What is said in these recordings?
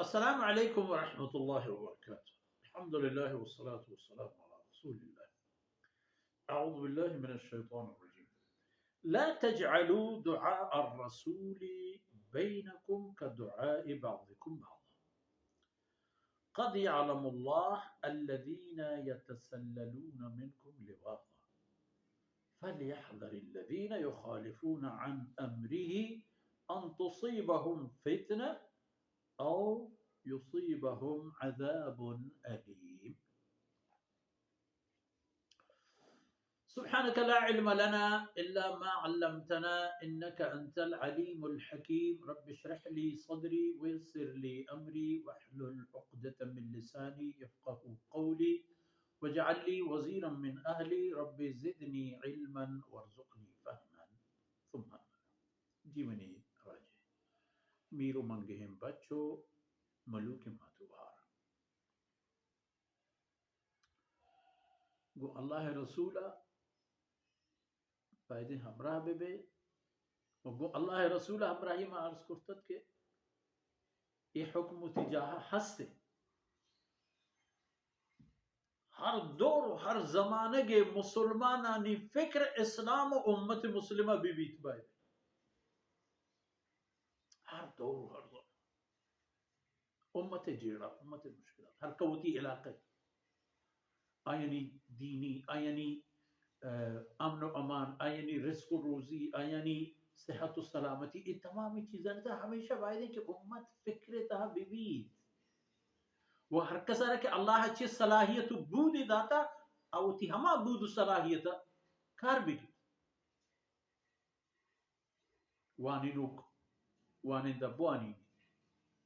अस्सलामु अलैकुम व रहमतुल्लाहि व बरकातुहू। अल्हम्दुलिल्लाह वस्सलातु वस्सलामु अला रसूलिल्लाह। अऊज़ु बिल्लाहि मिनश शैतानिर रजीम। ला तजअलू दुआ ar-रसूली बैनकुम कदुआइ बअदिकुम बअदा। क़द यअलमुल्लाहु अल्लज़ीना यतसल्ललूना मिनकुम लिवाज़ा फलयहज़रिल्लज़ीना युख़ालिफ़ूना अन अम्रिही अन तुसीबहुम फ़ितना औ युसीबहुम अज़ाबुन अलीम। सुब्हानक ला इल्म लना इल्ला मा अल्लमतना इन्नका अंतल अलीमुल हकीम। रब्बि इश्रह ली सदरी वयस्सिर ली अमरी वहलुल उक़दतम मिन लिसानी यफ़क़हू क़ौली वजअल ली वज़ीरन मिन अहली रब्बि ज़िदनी इल्मन वरज़ुक़नी फ़हमन। सुम्मा जीवनी राजे मीरो मंगेहम बच्चों मलूक मातुबार गो अल्लाह रसूला पैदे हमरा बेबे गो अल्लाह रसूला हमराही मा अर्ज कुर्तत के ये हुक्म तिजाहा हस्ते हर दौर हर जमाने के मुसलमानानी फिक्र इस्लाम उम्मत मुस्लिमा बीबीत बाय हर दौर हर दौर उम्मत जेड़ा उम्मत मुश्किल हर कवती इलाके आयनी दीनी आयनी अमन अमान आयनी रिस्क रोजी आयनी सेहत सलामती ये तमाम चीज़ें तो हमेशा वायदे कि उम्मत फिक्र तहा बीबी वो हर कसर के अल्लाह अच्छी सलाहियत बूद दाता अवती हमा बूद सलाहियत कार भी वानी नुक वानी दबवानी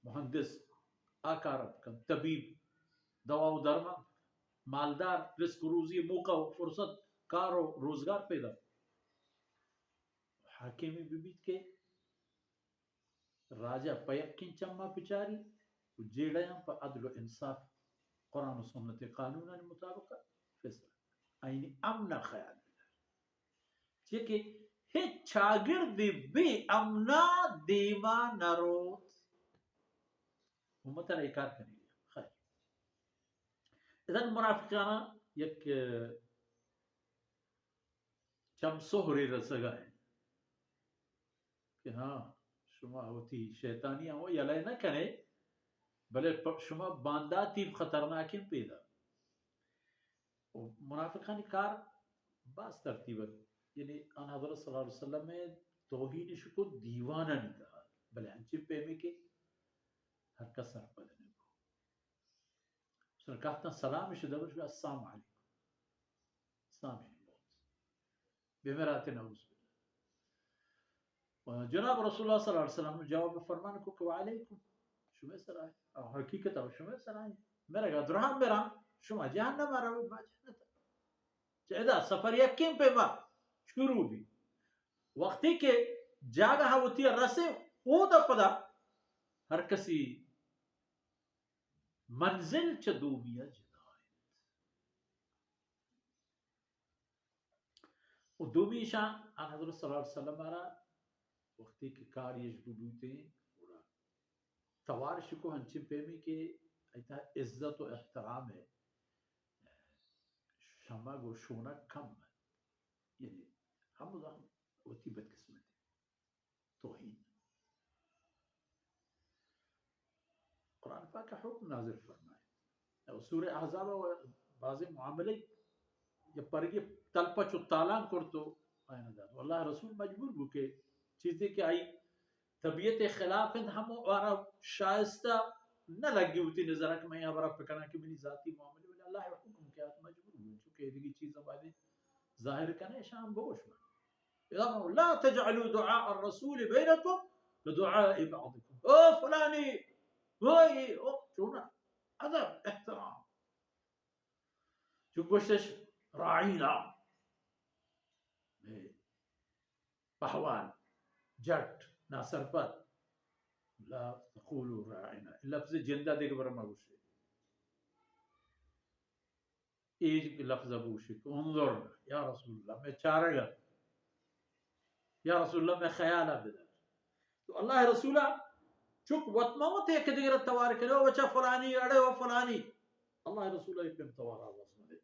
मुहंदिस आकारब कन तबीब दवा दरमा मालदार रिस्क रोजी मौका फुर्सत कारो रोजगार पैदा हाकिमी बीबीत के राजा पयक्किन चम्मा पिचारी जेड़या पर अदल इंसाफ कुरान सुन्नत कानून मुताबिक फैसला आईनी अमना ख्याल जेके हे शागिर्द बे अमना देवा नरोत उम्मत रा इकार करेंगे खैर इधर मुनाफिकाना एक चमसोहरे रसगा है कि हाँ शुमा होती शैतानियां हो या न करे भले शुमा बांदा तीब खतरनाक पैदा मुनाफिकानी कार बास तरतीब यानी अन हज़रत सल्लल्लाहु अलैहि वसल्लम में तौहीद शुको दीवाना नहीं कहा भले अंचे पेमे के हर कसर पदने को सर कहता सलाम शुदबर शुआ अस्सलाम वालेकुम सामने बहुत बेमराते नऊज़ जनाब रसूलुल्लाह सल्लल्लाहु अलैहि वसल्लम जवाब फरमान को वालेकुम शुमे सराय और हकीकत है शुमे सराय मेरा का दुरहान मेरा शुमा जहन्नम आ रहा बा जन्नत चेदा सफर यकीन पे बा शुरू भी वक्ती के जागा होती है रसे वो द पदा हर कसी मंजिल चदूमिया जदायत उदूमी शान अन हज़रत सल्लल्लाहु अलैहि वसल्लम मारा वक्ती के कार्य बुबूते पूरा तवारश को हंचिम पेमी के ऐता इज्जत और एहतराम है शमा गो शोना कम यानी हम होती बदकिस्मत तौहीद कुरान पाक का हुक्म नाज़िल फरमाए और सूरह अहज़ाब बाज़ मामले या परगे तलपच तालान करतो आयना दाद वल्लाह रसूल मजबूर बुके चीजें के आई तबीयत खिलाफ हम वारा शाइस्ता न लगी होती नजर कि मैं यहाँ पकना कि मेरी जाती मामले में अल्लाह हुक्म के हाथ मजबूर हूँ चुके ये चीज़ें बातें जाहिर करने शाम बोश में ला तजअलू दुआ ar-रसूल बैनकुम कदुआइ बअदिकुम ओ फलानी वो ये ओ चुना अदब एहतराम जो कोशिश राइना पहवान जट नासरपत ला तक़ूलू राइना लफ्ज़ जिंदा देख बरमा गुशे एक लफ्ज़ अबूशे उन्ज़ुर या रसूलुल्लाह मैं चारेगा या रसूलुल्लाह मैं ख्याल बिदा तो अल्लाह रसूला چوك وطموت هيك دقر التوارك لو وچا فلاني أڑے و فلاني الله رسوله يبقى توار الله سمده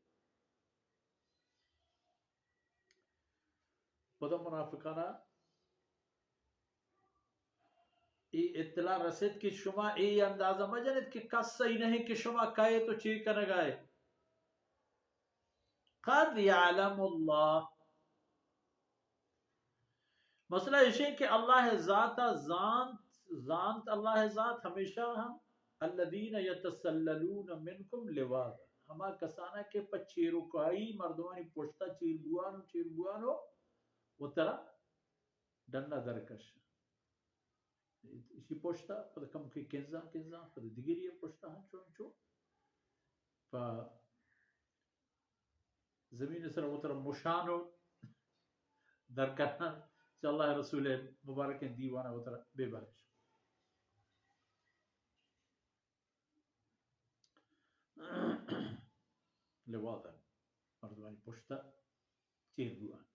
بدا منافقانا ای اطلاع رسید کہ شما ای اندازہ مجنید کہ کس صحیح نہیں کہ شما کہے تو چی کنگائے قد يعلم الله مسئلہ یہ کہ اللہ ذات ذات اللہ ذات ہمیشہ ہم الذين يتسللون منكم لواذا ہما کسانا کے پچیرو کائی مردوانی پوشتا چیر بوانو و ترا دننا درکش اسی پوشتا پدا کم کی کنزان پدا دیگری پوشتا ہن چون پا زمین سر و ترا مشانو درکنا چا اللہ رسول مبارک دیوانا و ترا بے بارش لواذا مردوانی پوشتا چیر بوان